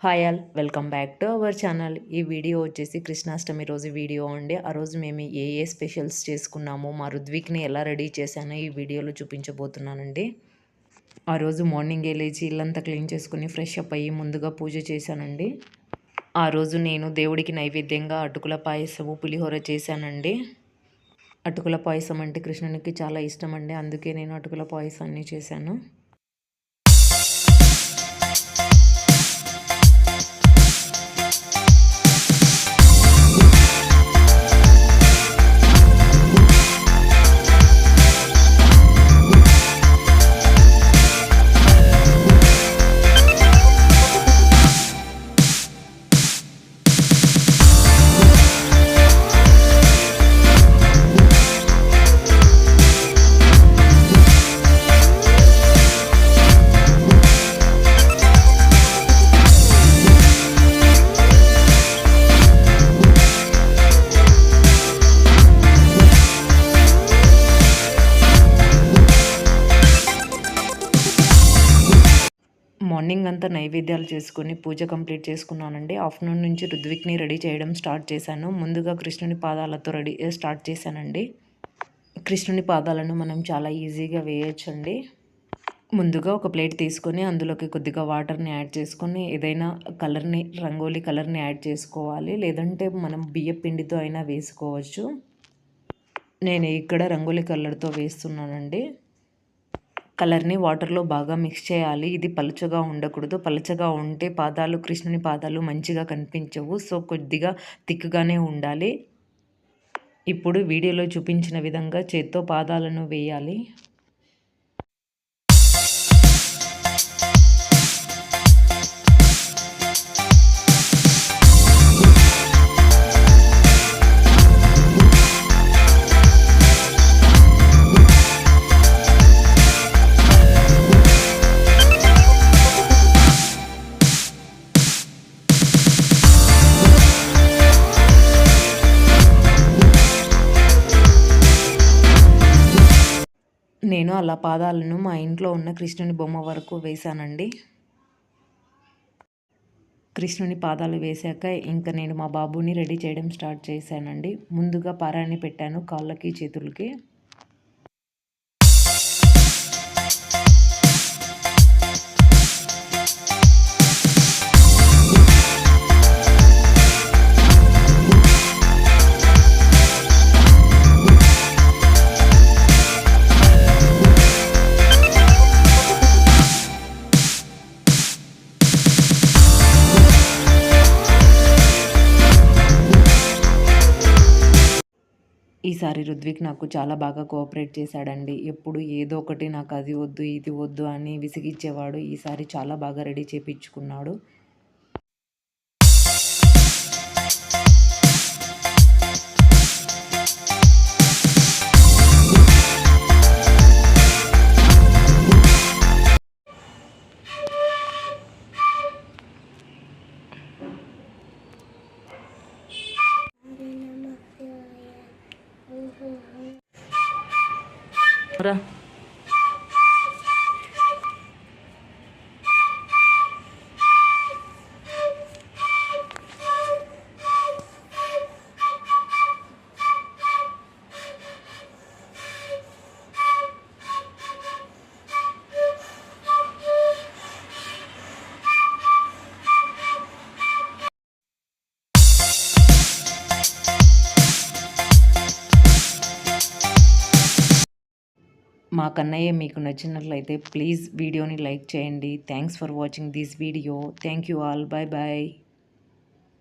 Hi all, welcome back to our channel. ఈ video వచ్చేసి కృష్ణాష్టమి రోజు వీడియో అండి. ఆ రోజు మేము ఏ స్పెషల్స్ చేసుకున్నామో, మా రుద్విక్ని ఎలా రెడీ చేశానో ఈ వీడియోలో చూపించబోతున్నానండి. ఆ రోజు మార్నింగే లేచి ఇల్లంతా క్లీన్ చేసుకుని ఫ్రెష్ అప్ అయ్యి ముందుగా పూజ చేశానండి. ఆ రోజు నేను దేవుడికి నైవేద్యంగా అటుకుల పాయసము, పులిహోర చేశానండి. అటుకుల పాయసం అంటే కృష్ణునికి చాలా ఇష్టం అండి, అందుకే నేను అటుకుల పాయసాన్ని చేశాను. మార్నింగ్ అంతా నైవేద్యాలు చేసుకొని పూజ కంప్లీట్ చేసుకున్నానండి. ఆఫ్టర్నూన్ నుంచి రుద్విక్ని రెడీ చేయడం స్టార్ట్ చేశాను. ముందుగా కృష్ణుని పాదాలతో స్టార్ట్ చేశానండి. కృష్ణుని పాదాలను మనం చాలా ఈజీగా వేయొచ్చండి. ముందుగా ఒక ప్లేట్ తీసుకొని అందులోకి కొద్దిగా వాటర్ని యాడ్ చేసుకొని ఏదైనా కలర్ని, రంగోలీ కలర్ని యాడ్ చేసుకోవాలి. లేదంటే మనం బియ్యం పిండితో అయినా వేసుకోవచ్చు. నేను ఇక్కడ రంగోలీ కలర్తో వేస్తున్నానండి. కలర్ని వాటర్లో బాగా మిక్స్ చేయాలి. ఇది పలుచగా ఉండకూడదు. పలుచగా ఉంటే పాదాలు, కృష్ణుని పాదాలు మంచిగా కనిపించవు. సో కొద్దిగా థిక్గానే ఉండాలి. ఇప్పుడు వీడియోలో చూపించిన విధంగా చేత్తో పాదాలను వేయాలి. నేను అలా పాదాలను మా ఇంట్లో ఉన్న కృష్ణుని బొమ్మ వరకు వేశానండి. కృష్ణుని పాదాలు వేశాక ఇంకా నేను మా బాబుని రెడీ చేయడం స్టార్ట్ చేశానండి. ముందుగా పారాన్ని పెట్టాను కాళ్ళకి, చేతులకి. ఈసారి రుద్విక్ నాకు చాలా బాగా కోఆపరేట్ చేశాడండి. ఎప్పుడు ఏదో ఒకటి నాకు అది వద్దు, ఇది వద్దు అని విసిగిచ్చేవాడు. ఈసారి చాలా బాగా రెడీ చేయించుకున్నాడు. రా మా కన్నయ్య మీకు నచ్చినట్లయితే ప్లీజ్ వీడియోని లైక్ చేయండి. Thanks for watching this video. Thank you all. Bye bye.